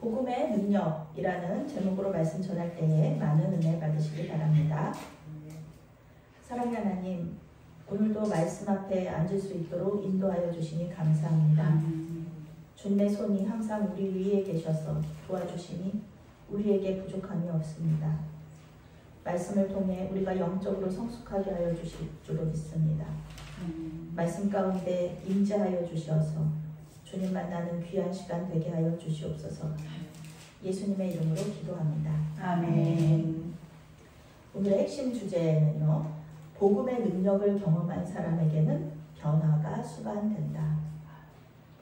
복음의 능력이라는 제목으로 말씀 전할 때에 많은 은혜 받으시기 바랍니다. 사랑의 하나님, 오늘도 말씀 앞에 앉을 수 있도록 인도하여 주시니 감사합니다. 주님의 손이 항상 우리 위에 계셔서 도와주시니 우리에게 부족함이 없습니다. 말씀을 통해 우리가 영적으로 성숙하게 하여 주실 줄로 믿습니다. 말씀 가운데 임재하여 주셔서 주님 만나는 귀한 시간 되게 하여 주시옵소서. 예수님의 이름으로 기도합니다. 아멘. 오늘의 핵심 주제는요, 복음의 능력을 경험한 사람에게는 변화가 수반된다.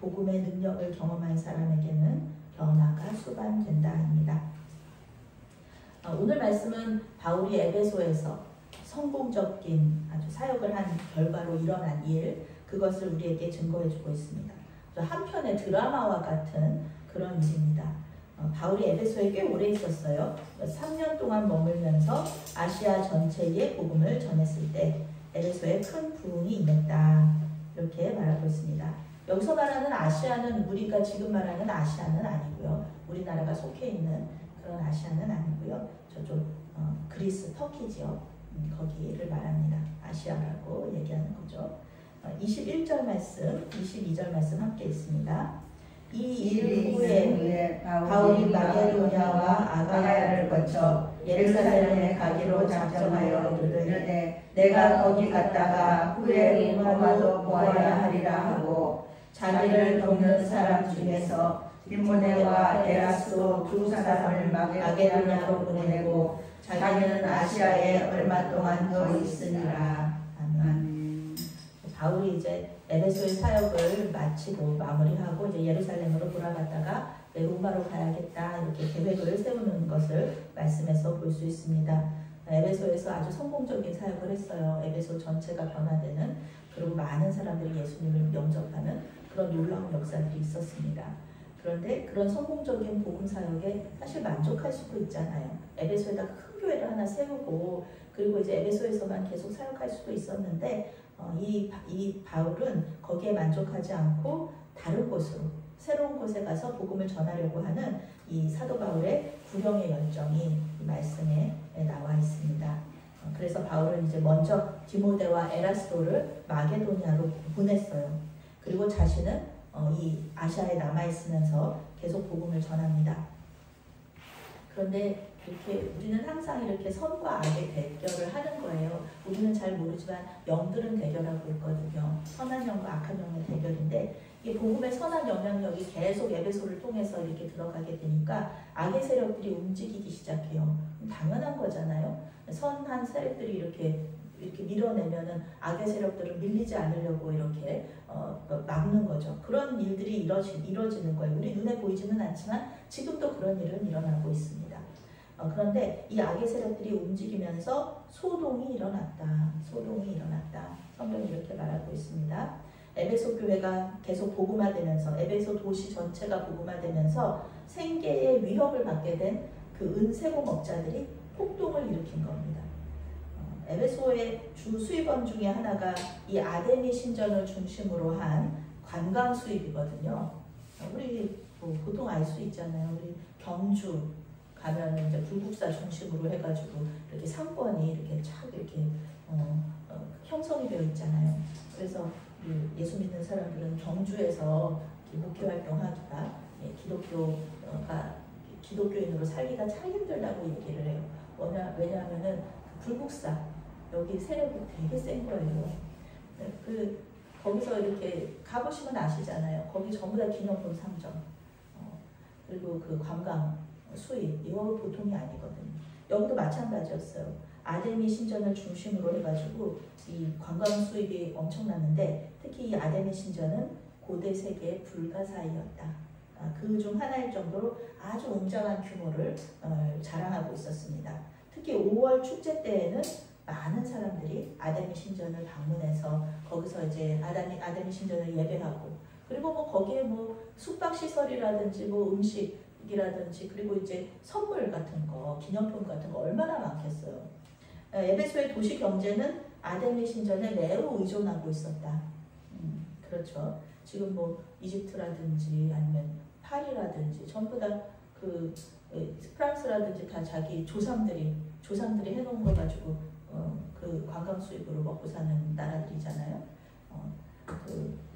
복음의 능력을 경험한 사람에게는 변화가 수반된다입니다. 오늘 말씀은 바울이 에베소에서 성공적인 아주 사역을 한 결과로 일어난 일, 그것을 우리에게 증거해주고 있습니다. 한편의 드라마와 같은 그런 일입니다. 바울이 에베소에 꽤 오래 있었어요. 3년 동안 머물면서 아시아 전체에 복음을 전했을 때 에베소에 큰 부흥이 임했다. 이렇게 말하고 있습니다. 여기서 말하는 아시아는 우리가 지금 말하는 아시아는 아니고요. 우리나라가 속해 있는 그런 아시아는 아니고요. 저쪽 그리스, 터키 지역 거기를 말합니다. 아시아라고 얘기하는 거죠. 21절 말씀, 22절 말씀 함께 있습니다. 이 일 후에 바울이 마게도냐와 아가야를 거쳐 예루살렘에 가기로 작정하여 이르되 내가 거기 갔다가 후에 로마도 보아야 하리라 하고, 자기를 돕는 사람 중에서 디모데와 에라스도 두 사람을 마게도냐로 보내고 자기는 아시아에 얼마 동안 더 있으니라. 아멘. 바울이 이제 에베소의 사역을 마치고 마무리하고 이제 예루살렘으로 돌아갔다가 로마로 가야겠다 이렇게 계획을 세우는 것을 말씀에서 볼 수 있습니다. 에베소에서 아주 성공적인 사역을 했어요. 에베소 전체가 변화되는, 그리고 많은 사람들이 예수님을 영접하는 그런 놀라운 역사들이 있었습니다. 그런데 그런 성공적인 복음 사역에 사실 만족할 수도 있잖아요. 에베소에다 큰 교회를 하나 세우고 그리고 이제 에베소에서만 계속 사역할 수도 있었는데 이 바울은 거기에 만족하지 않고 다른 곳으로, 새로운 곳에 가서 복음을 전하려고 하는 이 사도 바울의 구령의 열정이 이 말씀에 나와 있습니다. 그래서 바울은 이제 먼저 디모데와 에라스도를 마게도냐로 보냈어요. 그리고 자신은 이 아시아에 남아있으면서 계속 복음을 전합니다. 그런데 이렇게 우리는 항상 이렇게 선과 악의 대결을 하는 거예요. 우리는 잘 모르지만 영들은 대결하고 있거든요. 선한 영과 악한 영의 대결인데, 이 복음의 선한 영향력이 계속 에베소를 통해서 이렇게 들어가게 되니까 악의 세력들이 움직이기 시작해요. 당연한 거잖아요. 선한 세력들이 이렇게 밀어내면은 악의 세력들은 밀리지 않으려고 이렇게 막는 거죠. 그런 일들이 이루어지는 거예요. 우리 눈에 보이지는 않지만 지금도 그런 일은 일어나고 있습니다. 그런데 이 악의 세력들이 움직이면서 소동이 일어났다. 소동이 일어났다. 성경이 이렇게 말하고 있습니다. 에베소 교회가 계속 복음화되면서, 에베소 도시 전체가 복음화되면서 생계의 위협을 받게 된 그 은세공업자들이 폭동을 일으킨 겁니다. 에베소의 주 수입원 중에 하나가 이 아데미 신전을 중심으로 한 관광 수입이거든요. 우리 보통 알 수 있잖아요. 우리 경주 가면 이제 불국사 중심으로 해가지고 이렇게 상권이 이렇게 착 이렇게 형성이 되어 있잖아요. 그래서 예수 믿는 사람들은 경주에서 목회 활동하기가 기독교인으로 살기가 참 힘들다고 얘기를 해요. 왜냐하면은 불국사 여기 세력이 되게 센 거예요. 거기서 이렇게 가보시면 아시잖아요. 거기 전부 다 기념품 상점, 그리고 그 관광 수입, 이거 보통이 아니거든요. 여기도 마찬가지였어요. 아데미 신전을 중심으로 해가지고 이 관광 수입이 엄청났는데, 특히 이 아데미 신전은 고대 세계의 불가사의였다. 그 중 하나일 정도로 아주 웅장한 규모를 자랑하고 있었습니다. 특히 5월 축제 때에는 많은 사람들이 아데미 신전을 방문해서 거기서 이제 아데미 신전을 예배하고, 그리고 거기에 숙박 시설이라든지 음식이라든지 그리고 이제 선물 같은 거, 기념품 같은 거 얼마나 많겠어요. 에베소의 도시 경제는 아데미 신전에 매우 의존하고 있었다. 그렇죠. 지금 이집트라든지 아니면 파리라든지 전부 다 프랑스라든지 다 자기 조상들이 해놓은 거 가지고 그 관광 수입으로 먹고 사는 나라들이잖아요.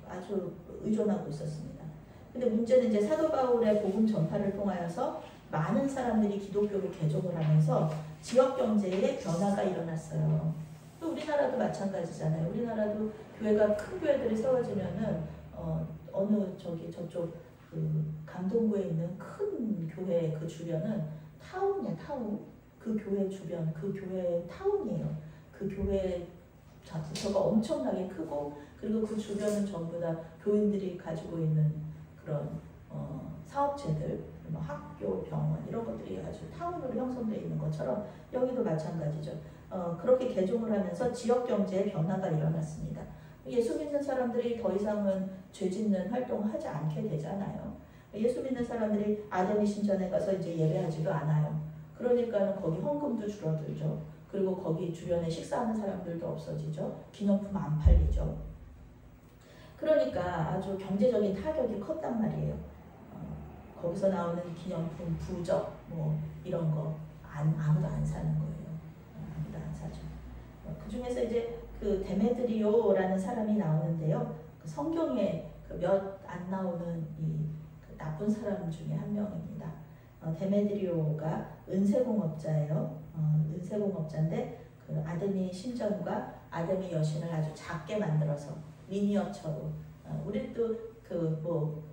아주 의존하고 있었습니다. 근데 문제는 이제 사도 바울의 복음 전파를 통하여서 많은 사람들이 기독교를 개종을 하면서 지역 경제에 변화가 일어났어요. 또 우리나라도 마찬가지잖아요. 우리나라도 교회가 큰 교회들이 세워지면은 어느 저쪽 강동구에 있는 큰 교회 그 주변은 타운이야, 타운. 그 교회 주변, 그 교회 타운이에요. 그 교회 자체가 엄청나게 크고, 그리고 그 주변은 전부 다 교인들이 가지고 있는 그런 사업체들, 뭐 학교, 병원 이런 것들이 아주 타운으로 형성되어 있는 것처럼 여기도 마찬가지죠. 그렇게 개종을 하면서 지역 경제에 변화가 일어났습니다. 예수 믿는 사람들이 더 이상은 죄 짓는 활동을 하지 않게 되잖아요. 예수 믿는 사람들이 아데미 신전에 가서 이제 예배하지도 않아요. 그러니까는 거기 헌금도 줄어들죠. 그리고 거기 주변에 식사하는 사람들도 없어지죠. 기념품 안 팔리죠. 그러니까 아주 경제적인 타격이 컸단 말이에요. 거기서 나오는 기념품, 부적 뭐 이런 거 아무도 안 사는 거예요. 아무도 안 사죠. 그 중에서 이제 그 데메드리오라는 사람이 나오는데요. 그 성경에 몇 안 나오는 그 나쁜 사람 중에 한 명입니다. 데메드리오가 은세공업자예요. 은세공업자인데 그 아데미 신전과 아데미 여신을 아주 작게 만들어서 미니어처로 우리도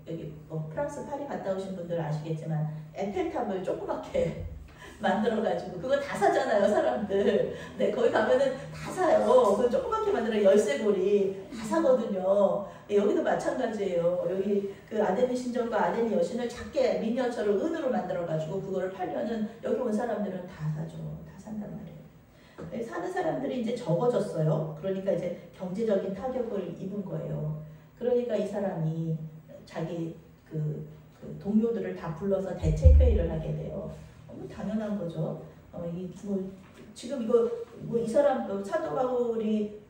여기 프랑스 파리 갔다 오신 분들 아시겠지만 에펠탑을 조그맣게 만들어가지고 그거 다 사잖아요, 사람들. 네, 거기 가면은 다 사요. 그 조그맣게 만들어 열쇠고리 다 사거든요. 네, 여기도 마찬가지예요. 여기 그 아데미 신전과 아데미 여신을 작게 미니어처로 은으로 만들어가지고 그거를 팔면은 여기 온 사람들은 다 사죠. 다 산단 말이에요. 네, 사는 사람들이 이제 적어졌어요. 그러니까 이제 경제적인 타격을 입은 거예요. 그러니까 이 사람이 자기 그 동료들을 다 불러서 대책회의를 하게 돼요. 당연한 거죠. 지금 이 사람 사도 바울이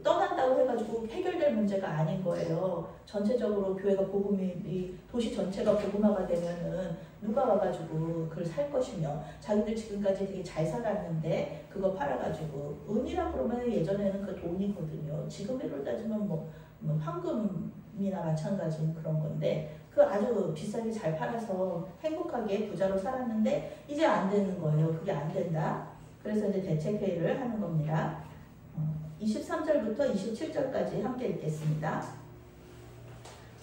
떠난다고 해가지고 해결될 문제가 아닌 거예요. 전체적으로 교회가 복음이 도시 전체가 복음화가 되면은 누가 와가지고 그걸 살 것이며 자기들 지금까지 되게 잘 살았는데 그거 팔아가지고 은이라 그러면 예전에는 그 돈이거든요. 지금으로 따지면 뭐 황금이나 마찬가지인 그런 건데 그 아주 비싸게 잘 팔아서 행복하게 부자로 살았는데 이제 안 되는 거예요. 그게 안 된다. 그래서 이제 대책회의를 하는 겁니다. 23절부터 27절까지 함께 읽겠습니다.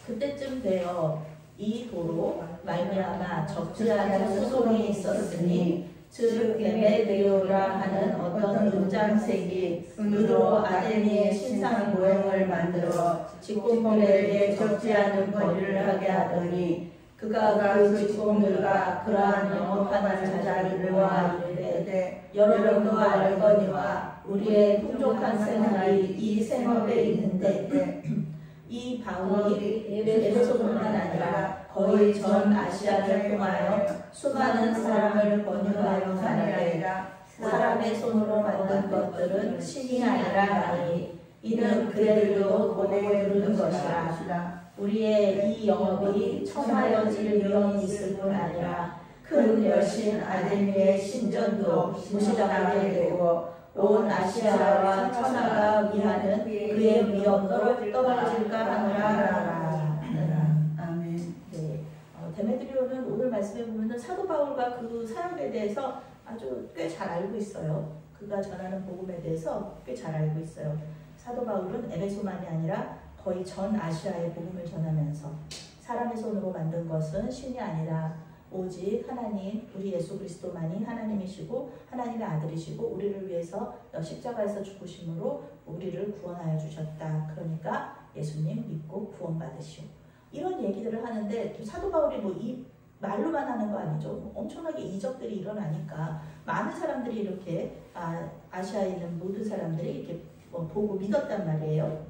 그때쯤 되어 이 도로 말미암아 적지 않은 소송이 있었으니 즉 데메드리오라 하는 어떤 은장색이 은으로 아데미의 신상 모형을 만들어 직공들에게 적지 않은 거리를 하게 하더니 그가 그 직공들과 그러한 영업하는 자를 모아 이르되 여러분도 알거니와 우리의 풍족한 생활이 이 생업에 있는데 이 바울이 에베소뿐만 아니라 거의 전 아시아를 통하여 수많은 사람을 권유하여 가느니라. 사람의 손으로 만든 것들은 신이 아니라니 이는 그들도 보고 들은 것이라. 우리의 이 영업이 천하여질 위험이 있을 뿐 아니라 큰 여신 아데미의 신전도 무시당하게 되고 온 아시아와 천하가 위하는 그의 위엄도 떨어질까 하노라. 아멘. 네, 데메드리오는 오늘 말씀해 보면은 사도 바울과 그 사역에 대해서 아주 꽤 잘 알고 있어요. 그가 전하는 복음에 대해서 꽤 잘 알고 있어요. 사도 바울은 에베소만이 아니라 거의 전 아시아의 복음을 전하면서 사람의 손으로 만든 것은 신이 아니라 오직 하나님, 우리 예수 그리스도만이 하나님이시고 하나님의 아들이시고 우리를 위해서 십자가에서 죽으심으로 우리를 구원하여 주셨다. 그러니까 예수님 믿고 구원받으시오. 이런 얘기들을 하는데 사도 바울이 이 말로만 하는 거 아니죠. 엄청나게 이적들이 일어나니까 많은 사람들이 이렇게 아시아에 있는 모든 사람들이 이렇게 보고 믿었단 말이에요.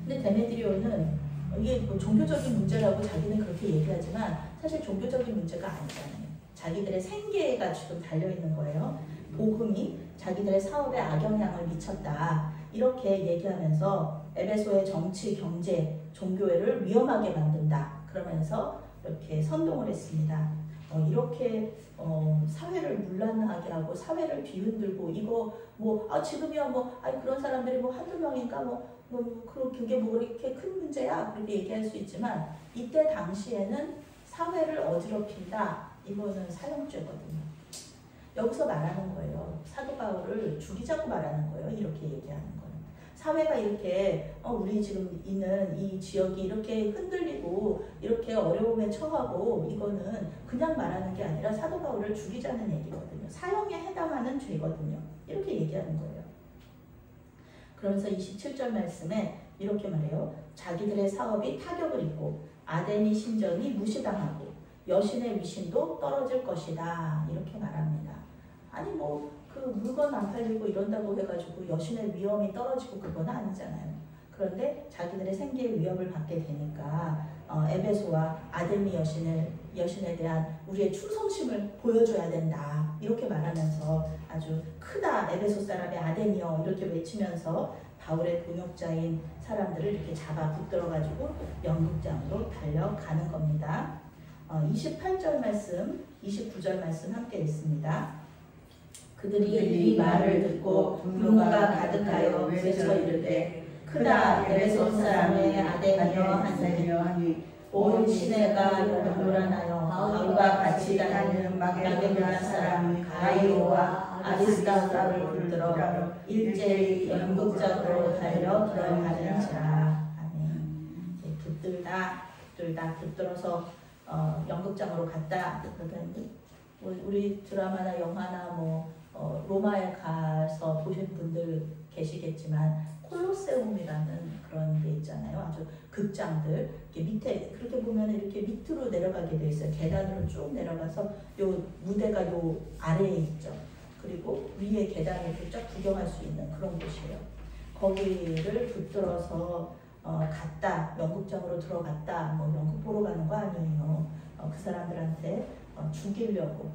근데 데메드리오는 이게 종교적인 문제라고 자기는 그렇게 얘기하지만 사실 종교적인 문제가 아니잖아요. 자기들의 생계가 지금 달려있는 거예요. 복음이 자기들의 사업에 악영향을 미쳤다. 이렇게 얘기하면서 에베소의 정치, 경제, 종교회를 위험하게 만든다. 그러면서 이렇게 선동을 했습니다. 이렇게 사회를 문란하게 하고 사회를 뒤흔들고 이거 지금이야 그런 사람들이 한두 명인가 그게 그렇게 큰 문제야 그렇게 얘기할 수 있지만 이때 당시에는 사회를 어지럽힌다 이거는 사형죄거든요. 여기서 말하는 거예요. 사도 바울을 죽이자고 말하는 거예요. 이렇게 얘기하는 거예요. 사회가 이렇게 우리 지금 있는 이 지역이 이렇게 흔들리고 이렇게 어려움에 처하고 이거는 그냥 말하는 게 아니라 사도 바울을 죽이자는 얘기거든요. 사형에 해당하는 죄거든요. 이렇게 얘기하는 거예요. 그러면서 27절 말씀에 이렇게 말해요. 자기들의 사업이 타격을 입고 아데미 신전이 무시당하고 여신의 위신도 떨어질 것이다. 이렇게 말합니다. 아니 그 물건 안 팔리고 이런다고 해가지고 여신의 위엄이 떨어지고 그건 아니잖아요. 그런데 자기들의 생계의 위협을 받게 되니까 에베소와 아데미 여신에 대한 우리의 충성심을 보여줘야 된다. 이렇게 말하면서 아주 크다 에베소 사람의 아데미여 이렇게 외치면서 바울의 동역자인 사람들을 이렇게 잡아 붙들어가지고 연극장으로 달려가는 겁니다. 28절 말씀, 29절 말씀 함께 읽습니다. 그들이 이 말을 듣고 분노가 가득하여 외쳐 이르되 크다 에베소 사람의 아데미여 하니 온 시내가 요란하여 바울과 같이 다니는 마게도냐 사람 가이오와 아리스다고를 붙들어 일제히 연극장으로 달려 들어가는지라. 아멘. 붙들어서 연극장으로 갔다. 우리 드라마나 영화나 로마에 가서 보신 분들 계시겠지만 콜로세움이라는 그런 게 있잖아요. 아주 극장들 이렇게 밑에 그렇게 보면 이렇게 밑으로 내려가게 돼 있어요. 계단으로 쭉 내려가서 요 무대가 요 아래에 있죠. 그리고 위에 계단을 이렇게 쫙 구경할 수 있는 그런 곳이에요. 거기를 붙들어서 갔다 연극장으로 들어갔다 연극 보러 가는 거 아니에요. 그 사람들한테 죽이려고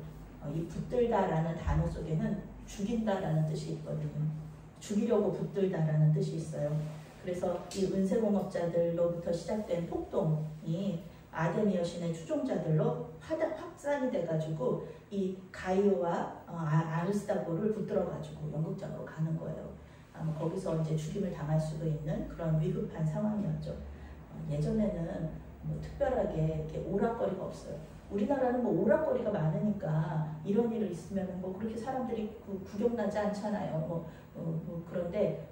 이 붙들다라는 단어 속에는 죽인다라는 뜻이 있거든요. 죽이려고 붙들다라는 뜻이 있어요. 그래서 이 은세공업자들로부터 시작된 폭동이 아데미 여신의 추종자들로 확산이 돼가지고 이 가이오와 아리스다고를 붙들어가지고 연극장으로 가는 거예요. 거기서 이제 죽임을 당할 수도 있는 그런 위급한 상황이었죠. 예전에는 특별하게 이렇게 오락거리가 없어요. 우리나라는 오락거리가 많으니까 이런 일이 있으면 그렇게 사람들이 구경나지 않잖아요. 그런데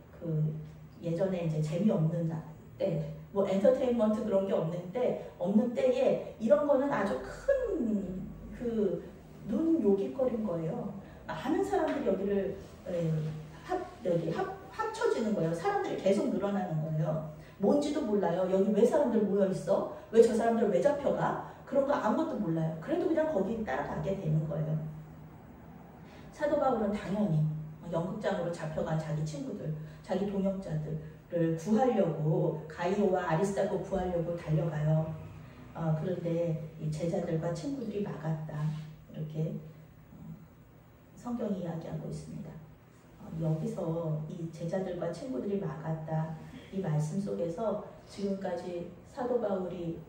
예전에 이제 재미없는 때, 엔터테인먼트 그런 게 없는 때에 이런 거는 아주 큰 눈 요깃거린 거예요. 많은 사람들이 여기를 합쳐지는 거예요. 사람들이 계속 늘어나는 거예요. 뭔지도 몰라요. 여기 왜 사람들 모여 있어? 왜 저 사람들 왜 잡혀가? 그런 거 아무것도 몰라요. 그래도 그냥 거기 따라가게 되는 거예요. 사도 바울은 당연히 연극장으로 잡혀간 자기 친구들, 자기 동역자들을 구하려고 가이오와 아리스다고 구하려고 달려가요. 그런데 이 제자들과 친구들이 막았다. 이렇게 성경이 이야기하고 있습니다. 여기서 이 제자들과 친구들이 막았다. 이 말씀 속에서 지금까지 사도 바울이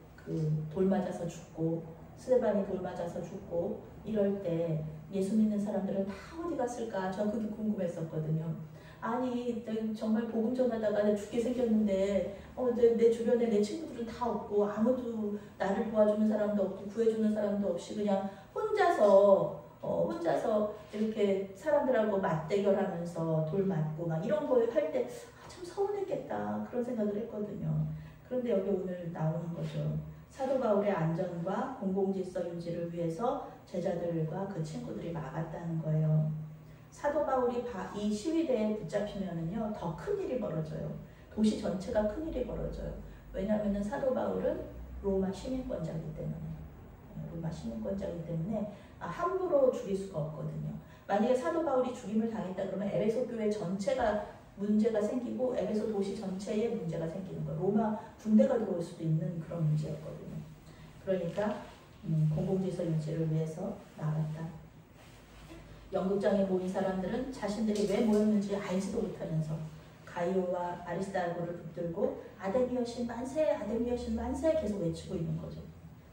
돌 맞아서 죽고 스데반이 돌 맞아서 죽고 이럴 때 예수 믿는 사람들은 다 어디 갔을까? 전 그게 궁금했었거든요. 아니 정말 복음 전하다가 죽게 생겼는데 내 주변에 내 친구들은 다 없고 아무도 나를 도와주는 사람도 없고 구해주는 사람도 없이 그냥 혼자서 이렇게 사람들하고 맞대결하면서 돌 맞고 막 이런 거 할 때 참 서운했겠다 그런 생각을 했거든요. 그런데 여기 오늘 나오는 거죠. 사도 바울의 안전과 공공질서 유지를 위해서 제자들과 그 친구들이 막았다는 거예요. 사도 바울이 이 시위대에 붙잡히면은요 더 큰 일이 벌어져요. 도시 전체가 큰 일이 벌어져요. 왜냐하면은 사도 바울은 로마 시민권자이기 때문에 함부로 죽일 수가 없거든요. 만약에 사도 바울이 죽임을 당했다 그러면 에베소 교회 전체가 문제가 생기고 에베소 도시 전체에 문제가 생기는 거예요. 로마 군대가 들어올 수도 있는 그런 문제였거든요. 그러니까 공공질서 유지를 위해서 나갔다. 연극장에 모인 사람들은 자신들이 왜 모였는지 알지도 못하면서 가이오와 아리스다고를 붙들고 아데미 여신 만세, 아데미 여신 만세 계속 외치고 있는 거죠.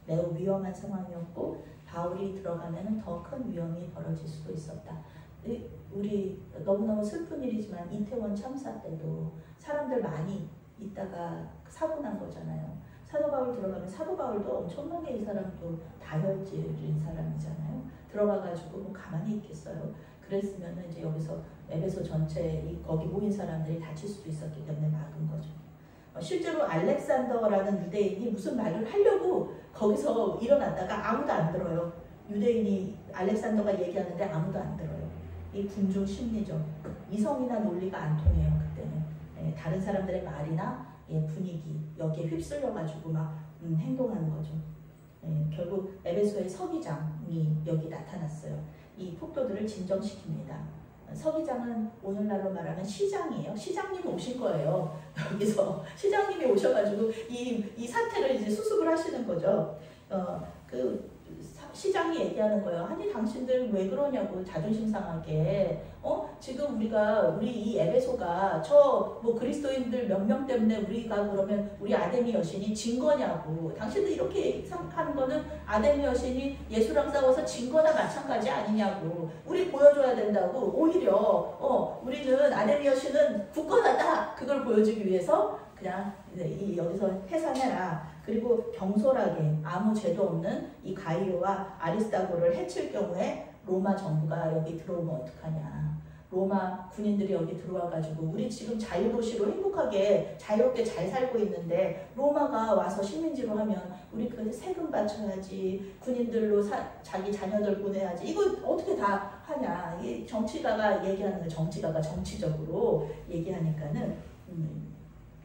매우 위험한 상황이었고 바울이 들어가면 더 큰 위험이 벌어질 수도 있었다. 우리 너무너무 슬픈 일이지만 이태원 참사 때도 사람들 많이 있다가 사고 난 거잖아요. 사도 바울 들어가면 사도 바울도 엄청나게 이 사람도 다혈질인 사람이잖아요. 들어가가지고 뭐 가만히 있겠어요. 그랬으면 이제 여기서 에베소 전체 거기 모인 사람들이 다칠 수도 있었기 때문에 막은 거죠. 실제로 알렉산더라는 유대인이 무슨 말을 하려고 거기서 일어났다가 아무도 안 들어요. 유대인이 알렉산더가 얘기하는데 아무도 안 들어요. 이 군중 심리죠. 이성이나 논리가 안 통해요. 그때는 다른 사람들의 말이나 분위기 여기에 휩쓸려가지고 막 행동하는 거죠. 결국 에베소의 서기장이 여기 나타났어요. 이 폭도들을 진정시킵니다. 서기장은 오늘날로 말하면 시장이에요. 시장님이 오신 거예요. 여기서 시장님이 오셔가지고 이 사태를 이제 수습을 하시는 거죠. 시장이 얘기하는 거예요. 아니 당신들 왜 그러냐고 자존심 상하게. 지금 우리 이 에베소가 저 뭐 그리스도인들 몇 명 때문에 우리가 그러면 우리 아데미 여신이 진 거냐고. 당신들 이렇게 하는 거는 아데미 여신이 예수랑 싸워서 진 거나 마찬가지 아니냐고. 우리 보여줘야 된다고. 오히려 우리는 아데미 여신은 굳건하다. 그걸 보여주기 위해서 그냥 여기서 해산해라. 그리고 경솔하게 아무 죄도 없는 이 가이오와 아리스타고를 해칠 경우에 로마 정부가 여기 들어오면 어떡하냐. 로마 군인들이 여기 들어와가지고 우리 지금 자유도시로 행복하게 자유롭게 잘 살고 있는데 로마가 와서 식민지로 하면 우리 그 세금 바쳐야지. 군인들로 자기 자녀들 보내야지. 이거 어떻게 다 하냐. 이 정치가가 얘기하는 거 정치가가 정치적으로 얘기하니까는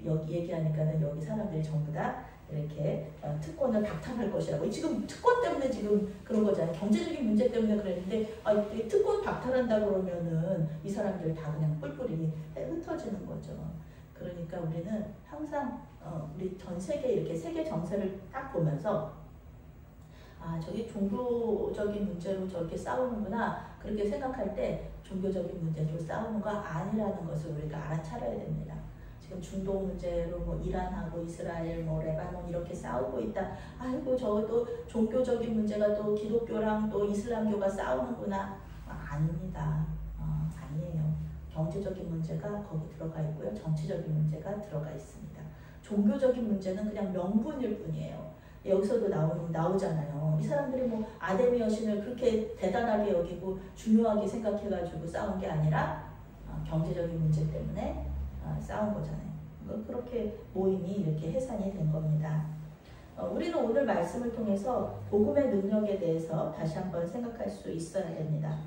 여기 사람들이 전부 다 이렇게 특권을 박탈할 것이라고. 지금 특권 때문에 지금 그런 거잖아요. 경제적인 문제 때문에 그랬는데 특권 박탈한다 그러면은 이 사람들 다 그냥 뿔뿔이 흩어지는 거죠. 그러니까 우리는 항상 우리 전 세계 이렇게 세계 정세를 딱 보면서 저기 종교적인 문제로 저렇게 싸우는구나 그렇게 생각할 때 종교적인 문제로 싸우는 거 아니라는 것을 우리가 알아차려야 됩니다. 지금 중동 문제로 뭐 이란하고 이스라엘, 뭐 레바논 이렇게 싸우고 있다. 아이고 저도 종교적인 문제가 또 기독교랑 또 이슬람교가 싸우는구나. 아닙니다. 아니에요. 경제적인 문제가 거기 들어가 있고요. 정치적인 문제가 들어가 있습니다. 종교적인 문제는 그냥 명분일 뿐이에요. 여기서도 나오잖아요. 이 사람들이 뭐 아데미 여신을 그렇게 대단하게 여기고 중요하게 생각해가지고 싸운 게 아니라 경제적인 문제 때문에 싸운 거잖아요. 그렇게 모임이 이렇게 해산이 된 겁니다. 우리는 오늘 말씀을 통해서 복음의 능력에 대해서 다시 한번 생각할 수 있어야 됩니다.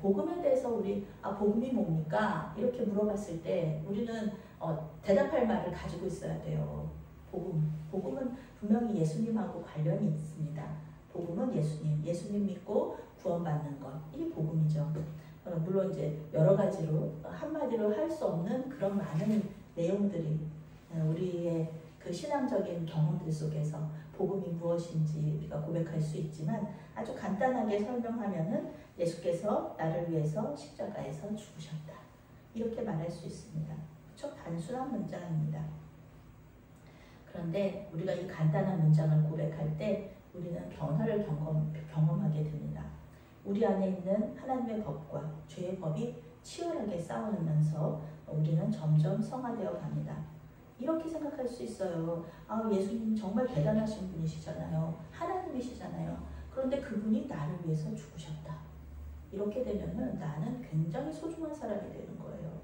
복음에 대해서 우리 복음이 뭡니까? 이렇게 물어봤을 때 우리는 대답할 말을 가지고 있어야 돼요. 복음은 분명히 예수님하고 관련이 있습니다. 복음은 예수님 믿고 구원받는 것, 이게 복음이죠. 물론 이제 여러 가지로 한마디로 할 수 없는 그런 많은 내용들이 우리의 그 신앙적인 경험들 속에서 복음이 무엇인지 우리가 고백할 수 있지만 아주 간단하게 설명하면은 예수께서 나를 위해서 십자가에서 죽으셨다. 이렇게 말할 수 있습니다. 그렇죠? 단순한 문장입니다. 그런데 우리가 이 간단한 문장을 고백할 때 우리는 변화를 경험하게 됩니다. 우리 안에 있는 하나님의 법과 죄의 법이 치열하게 싸우면서 우리는 점점 성화되어 갑니다. 이렇게 생각할 수 있어요. 예수님 정말 대단하신 분이시잖아요. 하나님이시잖아요. 그런데 그분이 나를 위해서 죽으셨다. 이렇게 되면은 나는 굉장히 소중한 사람이 되는 거예요.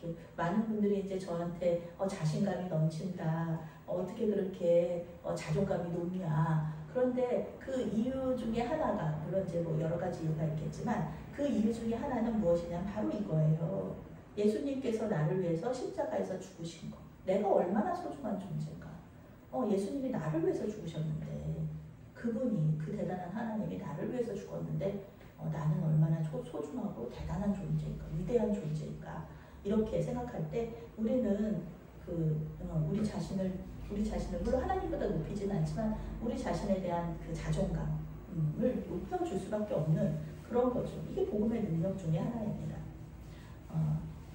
이렇게 많은 분들이 이제 저한테 자신감이 넘친다. 어떻게 그렇게 자존감이 높냐. 그런데 그 이유 중에 하나가, 물론 이제 뭐 여러 가지 이유가 있겠지만 그 이유 중에 하나는 무엇이냐면 바로 이거예요. 예수님께서 나를 위해서 십자가에서 죽으신 거. 내가 얼마나 소중한 존재인가. 예수님이 나를 위해서 죽으셨는데, 그분이, 그 대단한 하나님이 나를 위해서 죽었는데 나는 얼마나 소중하고 대단한 존재인가, 위대한 존재인가. 이렇게 생각할 때 우리는 우리 자신을 물론 하나님보다 높이지는 않지만 우리 자신에 대한 그 자존감을 높여줄 수밖에 없는 그런 거죠. 이게 복음의 능력 중에 하나입니다.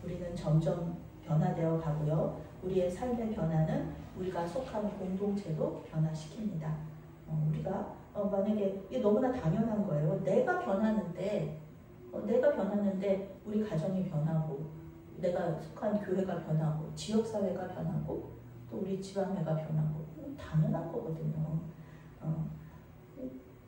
우리는 점점 변화되어 가고요. 우리의 삶의 변화는 우리가 속한 공동체도 변화시킵니다. 우리가 만약에 이게 너무나 당연한 거예요. 내가 변하는데 우리 가정이 변하고 내가 속한 교회가 변하고 지역사회가 변하고 또 우리 지방회가 변하고 당연한 거거든요.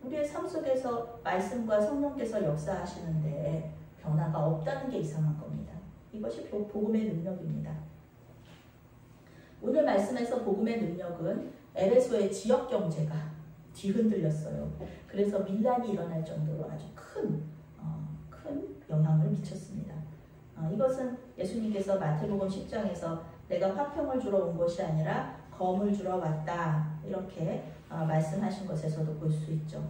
우리의 삶 속에서 말씀과 성령께서 역사하시는데 변화가 없다는 게 이상한 겁니다. 이것이 복음의 능력입니다. 오늘 말씀에서 복음의 능력은 에베소의 지역 경제가 뒤흔들렸어요. 그래서 밀란이 일어날 정도로 아주 큰 영향을 미쳤습니다. 이것은 예수님께서 마태복음 10장에서 내가 화평을 주러 온 것이 아니라 검을 주러 왔다 이렇게 말씀하신 것에서도 볼 수 있죠.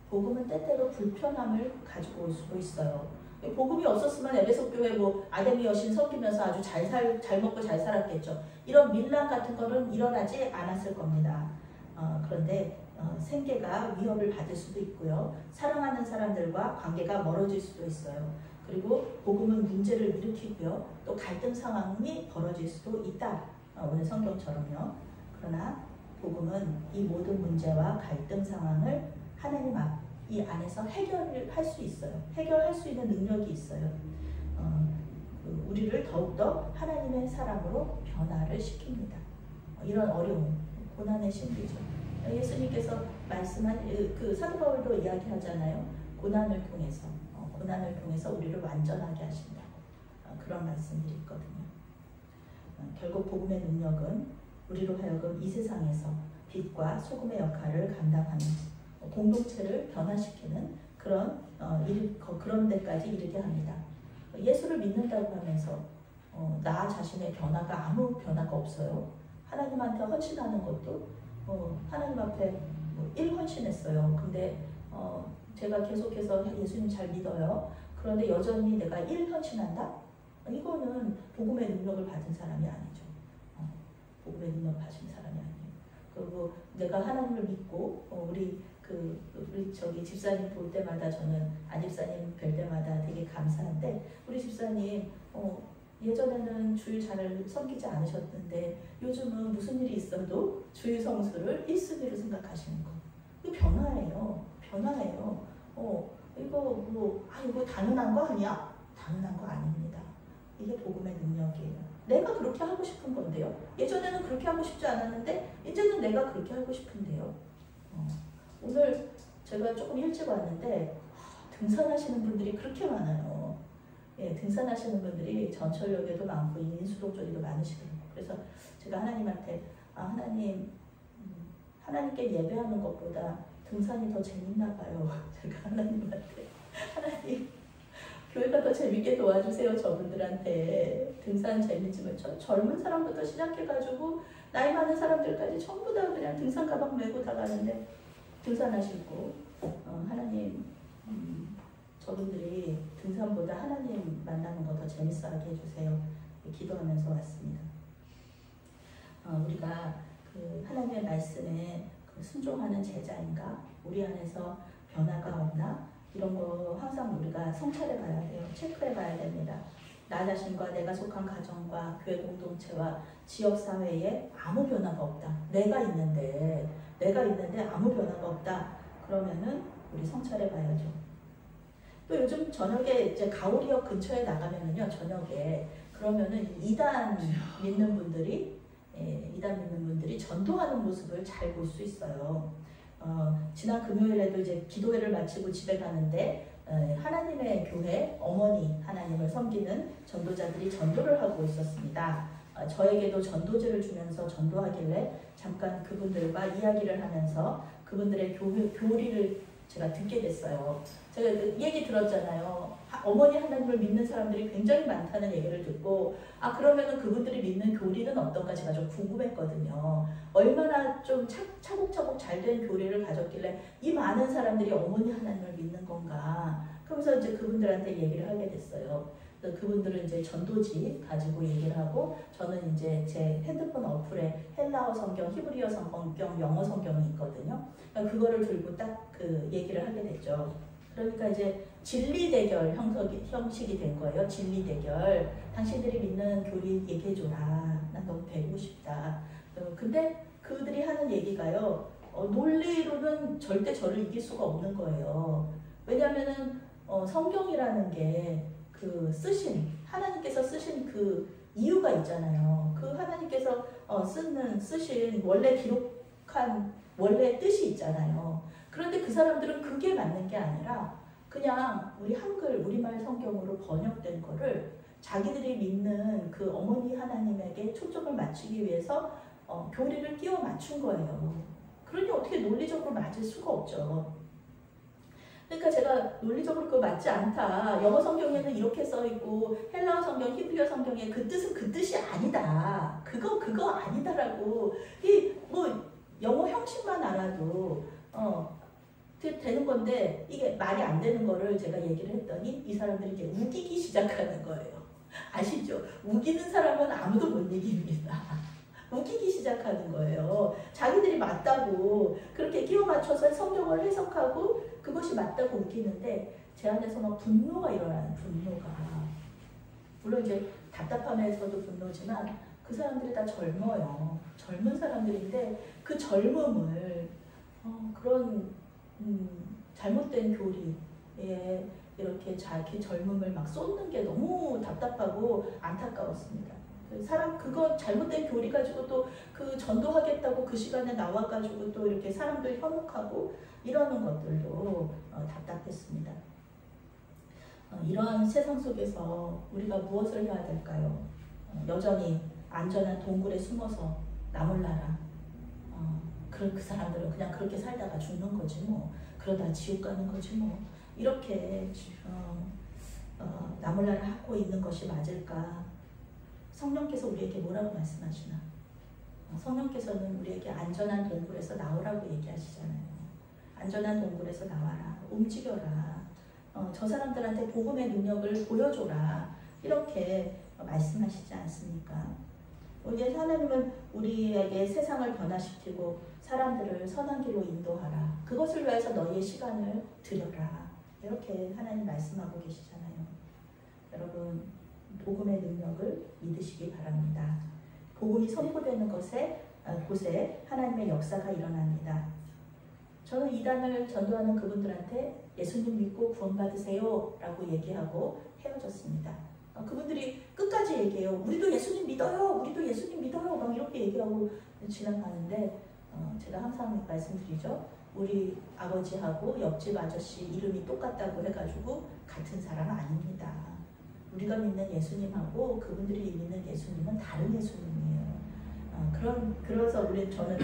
복음은 때때로 불편함을 가지고 올 수도 있어요. 복음이 없었으면 에베소 교회 아데미 여신 섬기면서 아주 잘 먹고 잘 살았겠죠. 이런 밀란 같은 거는 일어나지 않았을 겁니다. 그런데 생계가 위협을 받을 수도 있고요. 사랑하는 사람들과 관계가 멀어질 수도 있어요. 그리고 복음은 문제를 일으키고요. 또 갈등 상황이 벌어질 수도 있다. 오늘 성경처럼요. 그러나 복음은 이 모든 문제와 갈등 상황을 하나님 이 안에서 해결을 할 수 있어요. 해결할 수 있는 능력이 있어요. 우리를 더욱더 하나님의 사람으로 변화를 시킵니다. 이런 어려움, 고난의 신비죠. 예수님께서 말씀한 사도 바울도 이야기하잖아요. 고난을 통해서 우리를 완전하게 하신다고 그런 말씀들이 있거든요. 결국 복음의 능력은 우리로 하여금 이 세상에서 빛과 소금의 역할을 감당하는 공동체를 변화시키는 그런 데까지 이르게 합니다. 예수를 믿는다고 하면서 나 자신의 변화가 아무 변화가 없어요. 하나님한테 헌신하는 것도 하나님 앞에 1헌신했어요. 근데 제가 계속해서 예수님 잘 믿어요. 그런데 여전히 내가 1헌신한다? 이거는 복음의 능력을 받은 사람이 아니죠. 복음의 능력 받은 사람이 아니에요. 그리고 내가 하나님을 믿고 우리 집사님 볼 때마다 저는 집사님 뵐 때마다 되게 감사한데 우리 집사님 예전에는 주일 잘 섬기지 않으셨는데 요즘은 무슨 일이 있어도 주일 성수를 1순위로 생각하시는 거. 이거 변화예요. 이거 당연한 거 아니야? 당연한 거 아닙니다. 이게 복음의 능력이에요. 내가 그렇게 하고 싶은 건데요. 예전에는 그렇게 하고 싶지 않았는데 이제는 내가 그렇게 하고 싶은데요. 오늘 제가 조금 일찍 왔는데 등산하시는 분들이 그렇게 많아요. 등산하시는 분들이 전철역에도 많고 인수동 쪽에도 많으시더라고요. 그래서 제가 하나님한테 하나님께 예배하는 것보다 등산이 더 재밌나 봐요. 제가 하나님 교회가 더 재밌게 도와주세요. 저분들한테 등산 재밌지만 젊은 사람부터 시작해가지고 나이 많은 사람들까지 전부 다 그냥 등산 가방 메고 다 가는데 등산하시고 하나님 저분들이 등산보다 하나님 만나는 거 더 재밌어하게 해주세요. 기도하면서 왔습니다. 우리가 하나님의 말씀에 순종하는 제자인가? 우리 안에서 변화가 없나? 이런 거 항상 우리가 성찰해 봐야 돼요. 체크해 봐야 됩니다. 나 자신과 내가 속한 가정과 교회 공동체와 지역사회에 아무 변화가 없다. 내가 있는데 아무 변화가 없다. 그러면은 우리 성찰해 봐야죠. 또 요즘 저녁에 이제 가오리역 근처에 나가면은요, 저녁에 그러면은 이단 믿는 분들이 전도하는 모습을 잘 볼 수 있어요. 지난 금요일에도 이제 기도회를 마치고 집에 가는데 하나님의 교회 어머니 하나님을 섬기는 전도자들이 전도를 하고 있었습니다. 저에게도 전도제를 주면서 전도하길래 잠깐 그분들과 이야기를 하면서 그분들의 교리를 제가 듣게 됐어요. 제가 얘기 들었잖아요. 어머니 하나님을 믿는 사람들이 굉장히 많다는 얘기를 듣고 그러면은 그분들이 믿는 교리는 어떤가 제가 좀 궁금했거든요. 얼마나 좀 차곡차곡 잘된 교리를 가졌길래 이 많은 사람들이 어머니 하나님을 믿는 건가. 그러면서 이제 그분들한테 얘기를 하게 됐어요. 그분들은 이제 전도지 가지고 얘기를 하고 저는 이제 제 핸드폰 어플에 헬라어 성경, 히브리어 성경, 영어 성경이 있거든요. 그거를 들고 딱 그 얘기를 하게 됐죠. 그러니까 이제 진리 대결 형식이 된 거예요. 진리 대결. 당신들이 믿는 교리 얘기해줘라. 난 너무 배우고 싶다. 근데 그들이 하는 얘기가요. 논리로는 절대 저를 이길 수가 없는 거예요. 왜냐하면은 성경이라는 게 그 하나님께서 쓰신 그 이유가 있잖아요. 그 하나님께서 쓰신 원래 기록한 원래 뜻이 있잖아요. 그런데 그 사람들은 그게 맞는 게 아니라 그냥 우리말 성경으로 번역된 거를 자기들이 믿는 그 어머니 하나님에게 초점을 맞추기 위해서 교리를 끼워 맞춘 거예요. 그러니 어떻게 논리적으로 맞을 수가 없죠. 그러니까 제가 논리적으로 그거 맞지 않다. 영어 성경에는 이렇게 써있고 헬라어 성경, 히브리어 성경에 그 뜻은 그 뜻이 아니다. 그거 아니다라고. 영어 형식만 알아도 되는 건데 이게 말이 안 되는 거를 제가 얘기를 했더니 이 사람들이 이제 우기기 시작하는 거예요. 아시죠? 우기는 사람은 아무도 못 이깁니다. 우기기 시작하는 거예요. 자기들이 맞다고 그렇게 끼워 맞춰서 성경을 해석하고 그것이 맞다고 우기는데 제 안에서 막 분노가 일어나는 분노가. 물론 이제 답답함에서도 분노지만 그 사람들이 다 젊어요. 젊은 사람들인데 그 젊음을 그런 잘못된 교리에 이렇게 자기 젊음을 막 쏟는 게 너무 답답하고 안타까웠습니다. 그거 잘못된 교리 가지고 또 그 전도하겠다고 그 시간에 나와가지고 또 이렇게 사람들 현혹하고 이러는 것들도 답답했습니다. 이러한 세상 속에서 우리가 무엇을 해야 될까요? 여전히 안전한 동굴에 숨어서 나몰라라. 그 사람들은 그냥 그렇게 살다가 죽는 거지 뭐. 그러다 지옥 가는 거지 뭐. 이렇게 나몰라라 하고 있는 것이 맞을까? 성령께서 우리에게 뭐라고 말씀하시나? 성령께서는 우리에게 안전한 동굴에서 나오라고 얘기하시잖아요. 안전한 동굴에서 나와라. 움직여라. 저 사람들한테 복음의 능력을 보여줘라. 이렇게 말씀하시지 않습니까? 이제 하나님은 우리에게 세상을 변화시키고 사람들을 선한 길로 인도하라. 그것을 위해서 너희의 시간을 들여라. 이렇게 하나님 말씀하고 계시잖아요. 여러분, 복음의 능력을 믿으시기 바랍니다. 복음이 선포되는 곳에 하나님의 역사가 일어납니다. 저는 이단을 전도하는 그분들한테 예수님 믿고 구원받으세요 라고 얘기하고 헤어졌습니다. 그분들이 끝까지 얘기해요. 우리도 예수님 믿어요. 우리도 예수님 믿어요. 막 이렇게 얘기하고 지나가는데 제가 항상 말씀드리죠. 우리 아버지하고 옆집 아저씨 이름이 똑같다고 해가지고 같은 사람 아닙니다. 우리가 믿는 예수님하고 그분들이 믿는 예수님은 다른 예수님이에요. 그래서 저는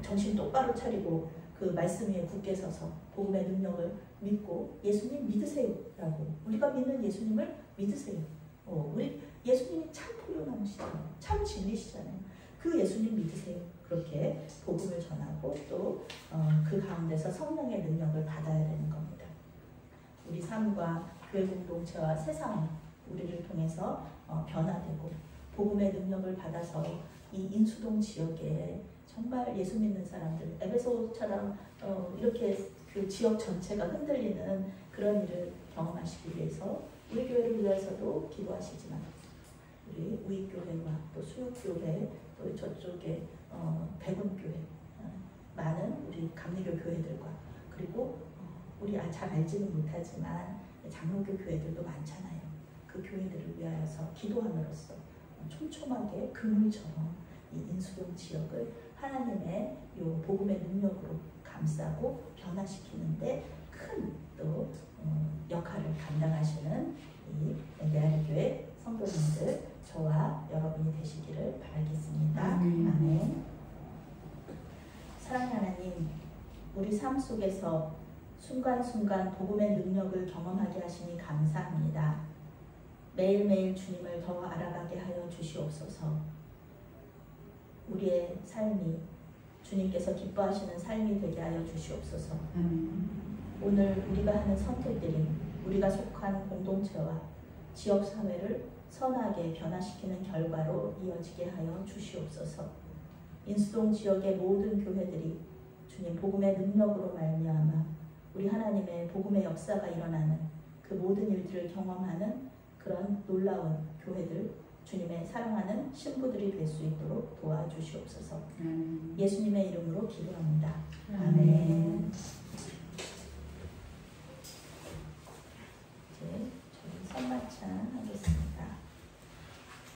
정신 똑바로 차리고 그 말씀 위에 굳게 서서 복음의 능력을 믿고 예수님 믿으세요 라고. 우리가 믿는 예수님을 믿으세요. 우리 예수님이 참 포용하시잖아요. 참 진리시잖아요. 그 예수님 믿으세요. 그렇게 복음을 전하고 또 그 가운데서 성령의 능력을 받아야 되는 겁니다. 우리 삶과 교회 공동체와 세상 우리를 통해서 변화되고 복음의 능력을 받아서 이 인수동 지역에 정말 예수 믿는 사람들, 에베소처럼 이렇게 그 지역 전체가 흔들리는 그런 일을 경험하시기 위해서 우리 교회를 위해서도 기도하시지만 우리 우익교회와 또 수육교회 또 저쪽에 백운교회 많은 우리 감리교 교회들과 그리고 우리 잘 알지는 못하지만 장로교 교회들도 많잖아요. 그 교회들을 위하여서 기도함으로써 촘촘하게 그물처럼 이 인수동 지역을 하나님의 요 복음의 능력으로 감싸고 변화시키는데 큰 또 역할을 감당하시는 이 메아리교회 성도님들 저와 여러분이 되시기를 바라겠습니다. 아멘. 사랑하는 하나님, 우리 삶 속에서 순간순간 복음의 능력을 경험하게 하시니 감사합니다. 매일매일 주님을 더 알아가게 하여 주시옵소서. 우리의 삶이 주님께서 기뻐하시는 삶이 되게 하여 주시옵소서. 오늘 우리가 하는 선택들이 우리가 속한 공동체와 지역사회를 선하게 변화시키는 결과로 이어지게 하여 주시옵소서. 인수동 지역의 모든 교회들이 주님 복음의 능력으로 말미암아 우리 하나님의 복음의 역사가 일어나는 그 모든 일들을 경험하는 그런 놀라운 교회들 주님의 사랑하는 신부들이 될 수 있도록 도와주시옵소서. 예수님의 이름으로 기도합니다. 아멘. 이제 저희 선마찬 하겠습니다.